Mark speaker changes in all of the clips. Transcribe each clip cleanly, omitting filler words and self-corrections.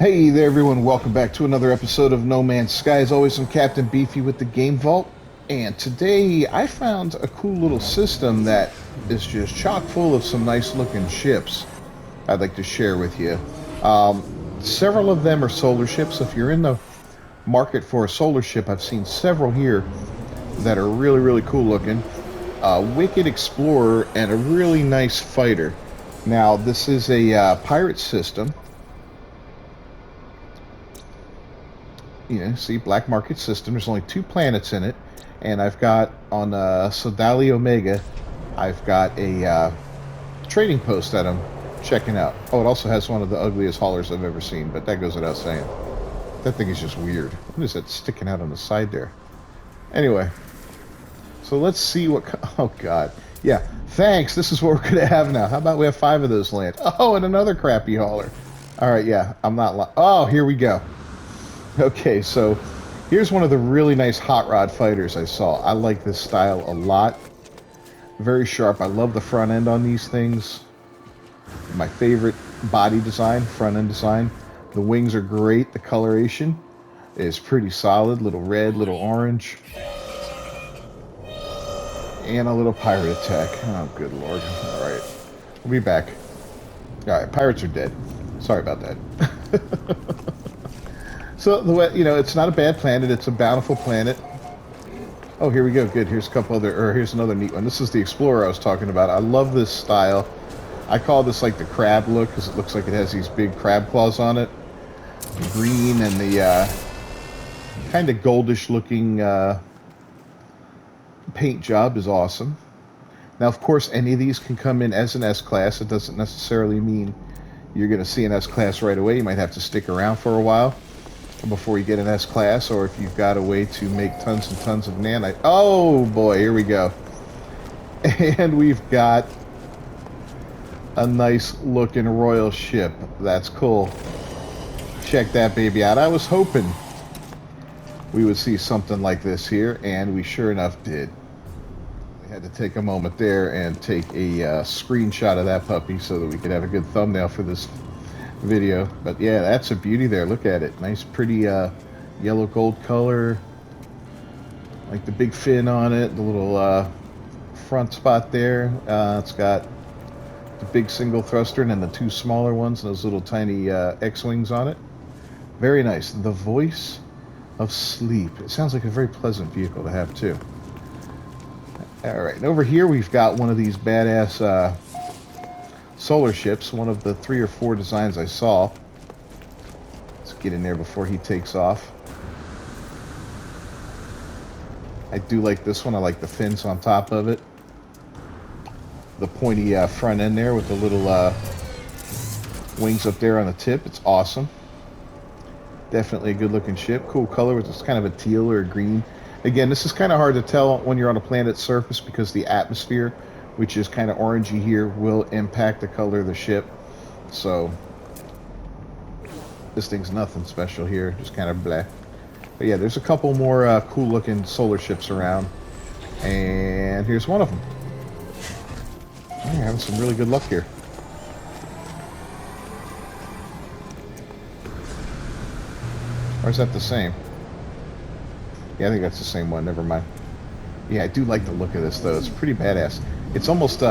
Speaker 1: Hey there, everyone. Welcome back to another episode of No Man's Sky. As always, I'm Captain Beefy with the Game Vault. And today I found a cool little system that is just chock full of some nice looking ships I'd like to share with you. Several of them are solar ships. If you're in the market for a solar ship, I've seen several here that are really, really cool looking. Wicked Explorer and a really nice fighter. Now, this is a pirate system. See, black market system. There's only 2 planets in it, and I've got on Sodali Omega, I've got a trading post that I'm checking out. Oh, it also has one of the ugliest haulers I've ever seen, but that goes without saying. That thing is just weird. What is that sticking out on the side there? Anyway, so let's see what. Oh God, yeah. Thanks. This is what we're gonna have now. How about we have 5 of those land? Oh, and another crappy hauler. All right, yeah. I'm not. Oh, here we go. Okay, so here's one of the really nice hot rod fighters I saw. I like this style a lot. Very sharp. I love the front end on these things. My favorite body design, front end design. The wings are great. The coloration is pretty solid. Little red, little orange. And a little pirate attack. Oh, good lord. All right. We'll be back. All right, pirates are dead. Sorry about that. So, it's not a bad planet. It's a bountiful planet. Oh, here we go. Good. Here's here's another neat one. This is the Explorer I was talking about. I love this style. I call this like the crab look because it looks like it has these big crab claws on it. The green and the kind of goldish looking paint job is awesome. Now, of course, any of these can come in as an S-Class. It doesn't necessarily mean you're going to see an S-Class right away. You might have to stick around for a while before you get an S-Class, or if you've got a way to make tons and tons of nanite. Oh boy, here we go. And we've got a nice looking royal ship. That's cool. Check that baby out. I was hoping we would see something like this here, and we sure enough did. I had to take a moment there and take a screenshot of that puppy so that we could have a good thumbnail for this video. But yeah, that's a beauty there. Look at it. Nice pretty yellow gold color, like the big fin on it, the little front spot there. It's got the big single thruster and then the 2 smaller ones and those little tiny X-wings on it. Very nice. The voice of sleep. It sounds like a very pleasant vehicle to have too. All right, and over here we've got one of these badass solar ships, one of the 3 or 4 designs I saw. Let's get in there before he takes off. I do like this one. I like the fins on top of it. The pointy front end there with the little wings up there on the tip. It's awesome. Definitely a good looking ship. Cool color with this kind of a teal or a green. Again, this is kind of hard to tell when you're on a planet's surface because the atmosphere, which is kind of orangey here, will impact the color of the ship. So this thing's nothing special here, just kind of black. But yeah, there's a couple more cool looking solar ships around, and here's one of them. Oh, you're having some really good luck here. Or is that the same? Yeah, I think that's the same one. Never mind. Yeah, I do like the look of this though. It's pretty badass. It's almost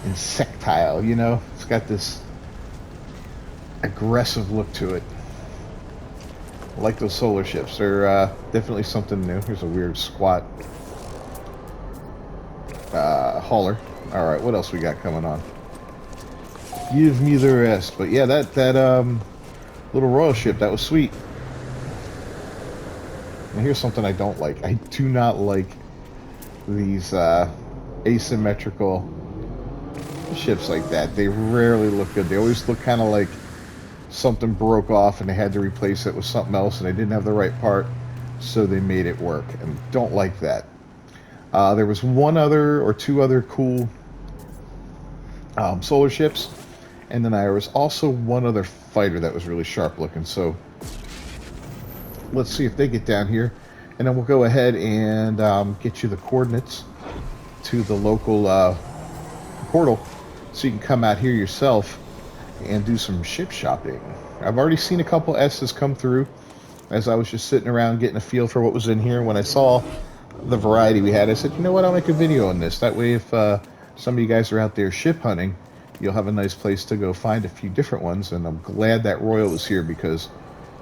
Speaker 1: insectile, you know? It's got this aggressive look to it. I like those solar ships. They're definitely something new. Here's a weird squat hauler. Alright, what else we got coming on? Give me the rest. But yeah, that little royal ship, that was sweet. And here's something I don't like. I do not like these asymmetrical ships like that. They rarely look good. They always look kind of like something broke off and they had to replace it with something else and they didn't have the right part, so they made it work, and don't like that. There was 1 other or 2 other cool solar ships, and then there was also 1 other fighter that was really sharp looking. So let's see if they get down here, and then we'll go ahead and get you the coordinates to the local portal so you can come out here yourself and do some ship shopping. I've already seen a couple S's come through as I was just sitting around getting a feel for what was in here. When I saw the variety we had, I said, you know what, I'll make a video on this. That way, if some of you guys are out there ship hunting, you'll have a nice place to go find a few different ones. And I'm glad that Royal was here because,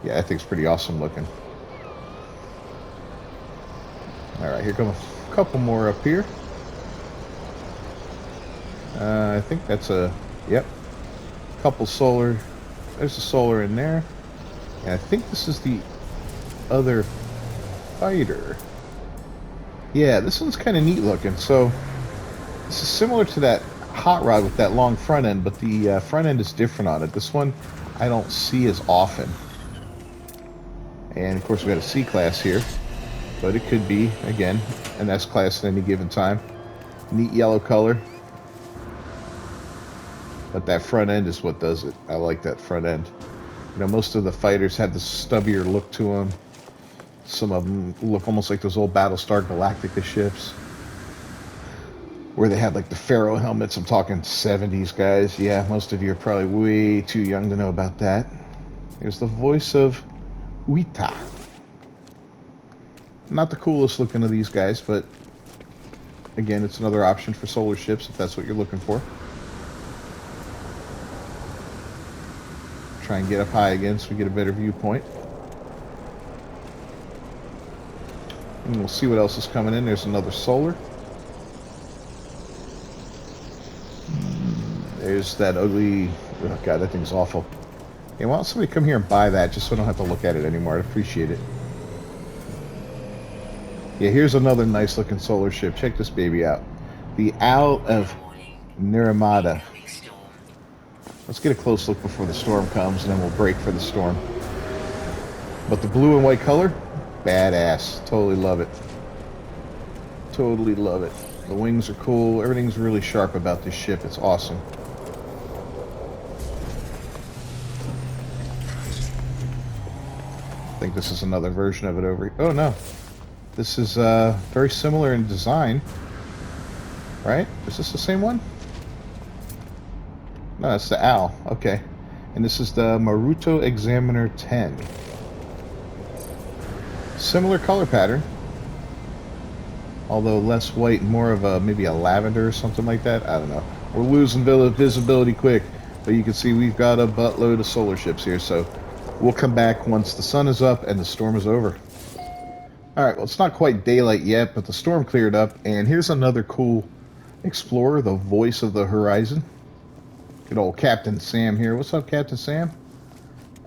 Speaker 1: yeah, I think it's pretty awesome looking. All right, here come a couple more up here. I think that's a, yep, couple solar. There's a solar in there. And I think this is the other fighter. Yeah, this one's kind of neat looking. So this is similar to that hot rod with that long front end, but the front end is different on it. This one I don't see as often. And of course we got a C class here, but it could be, again, an S class at any given time. Neat yellow color. But that front end is what does it. I like that front end. You know, most of the fighters have this stubbier look to them. Some of them look almost like those old Battlestar Galactica ships, where they had like the Pharaoh helmets. I'm talking 70s guys. Yeah, most of you are probably way too young to know about that. Here's the voice of Wita. Not the coolest looking of these guys, but again, it's another option for solar ships if that's what you're looking for. Try and get up high again so we get a better viewpoint. And we'll see what else is coming in. There's another solar. There's that ugly... Oh god, that thing's awful. Hey, why don't somebody come here and buy that just so I don't have to look at it anymore? I'd appreciate it. Yeah, here's another nice looking solar ship. Check this baby out. The Owl of Niramada. Let's get a close look before the storm comes, and then we'll break for the storm. But the blue and white color, badass. Totally love it. Totally love it. The wings are cool. Everything's really sharp about this ship. It's awesome. I think this is another version of it over here. Oh, no. This is very similar in design. Right? Is this the same one? No, it's the Owl. Okay. And this is the Maruto Examiner 10. Similar color pattern. Although less white, more of a maybe a lavender or something like that. I don't know. We're losing visibility quick. But you can see we've got a buttload of solar ships here. So we'll come back once the sun is up and the storm is over. Alright, well, it's not quite daylight yet, but the storm cleared up. And here's another cool explorer, the voice of the horizon. Good old Captain Sam here. What's up, Captain Sam?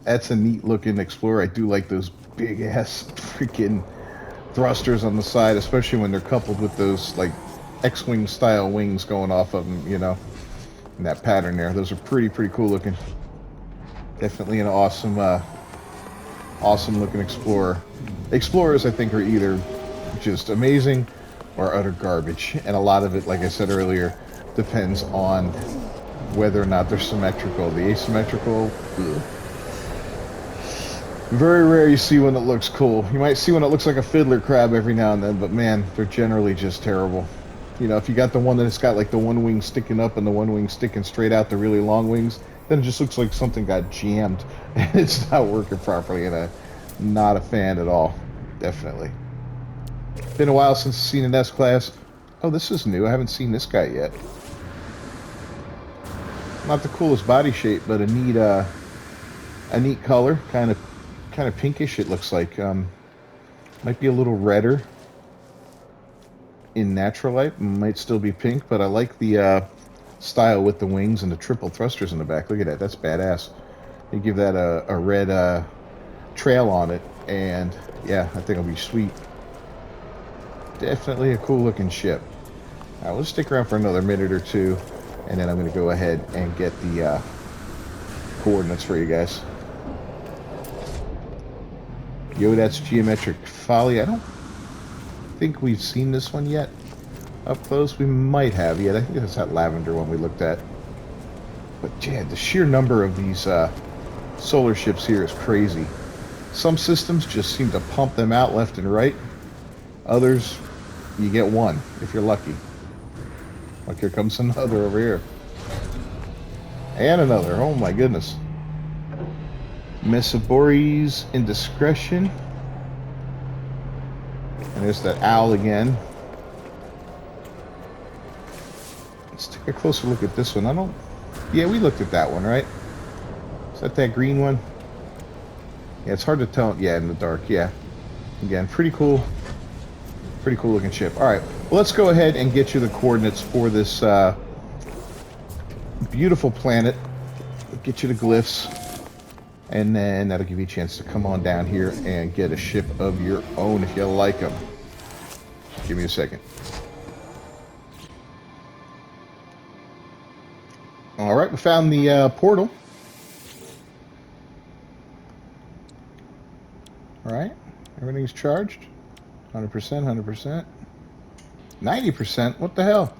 Speaker 1: That's a neat looking explorer. I do like those big ass freaking thrusters on the side, especially when they're coupled with those like X-Wing style wings going off of them, you know, in that pattern there. Those are pretty cool looking. Definitely an awesome awesome looking explorer. Explorers, I think, are either just amazing or utter garbage, and a lot of it, like I said earlier, depends on whether or not they're symmetrical. The asymmetrical, ugh. Very rare you see one that looks cool. You might see one that looks like a fiddler crab every now and then, but man, they're generally just terrible. You know, if you got the one that's got like the one wing sticking up and the one wing sticking straight out, the really long wings, then it just looks like something got jammed and it's not working properly, and I'm not a fan at all. Definitely. Been a while since I've seen an S-Class. Oh, this is new. I haven't seen this guy yet. Not the coolest body shape, but a neat color, kind of pinkish. It looks like might be a little redder in natural light. Might still be pink, but I like the style with the wings and the triple thrusters in the back. Look at that. That's badass. You give that a red trail on it, and yeah, I think it'll be sweet. Definitely a cool looking ship. All right, we'll stick around for another minute or two, and then I'm going to go ahead and get the coordinates for you guys. Yo, that's Geometric Folly. I don't think we've seen this one yet up close. We might have yet. I think it's that lavender one we looked at. But yeah, the sheer number of these solar ships here is crazy. Some systems just seem to pump them out left and right. Others, you get one if you're lucky. Like here comes another over here. And another. Oh my goodness. Messabori's Indiscretion. And there's that owl again. Let's take a closer look at this one. Yeah, we looked at that one, right? Is that green one? Yeah, it's hard to tell. Yeah, in the dark. Yeah. Again, pretty cool. Pretty cool looking ship. All right, well, let's go ahead and get you the coordinates for this beautiful planet. Get you the glyphs. And then that'll give you a chance to come on down here and get a ship of your own if you like them. Give me a second. All right, we found the portal. All right, everything's charged. 100%, 100%. 90%? What the hell?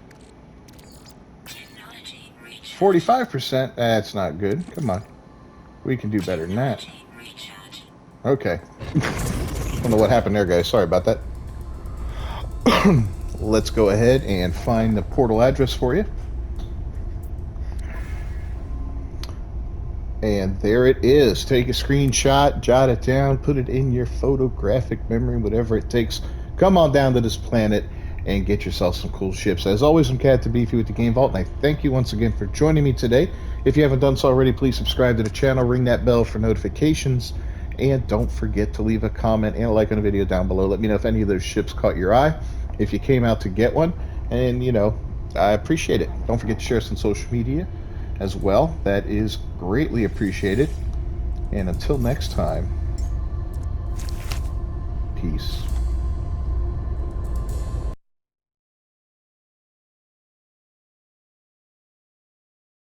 Speaker 1: 45%? That's not good. Come on. We can do better than that. Okay. Don't know what happened there, guys. Sorry about that. Let's go ahead and find the portal address for you. And there it is. Take a screenshot, jot it down, put it in your photographic memory, whatever it takes. Come on down to this planet and get yourself some cool ships. As always, I'm Cat the Beefy with the Game Vault, and I thank you once again for joining me today. If you haven't done so already, please subscribe to the channel, ring that bell for notifications, and don't forget to leave a comment and a like on the video down below. Let me know if any of those ships caught your eye, if you came out to get one, and, you know, I appreciate it. Don't forget to share us on social media as well. That is greatly appreciated. And until next time, peace.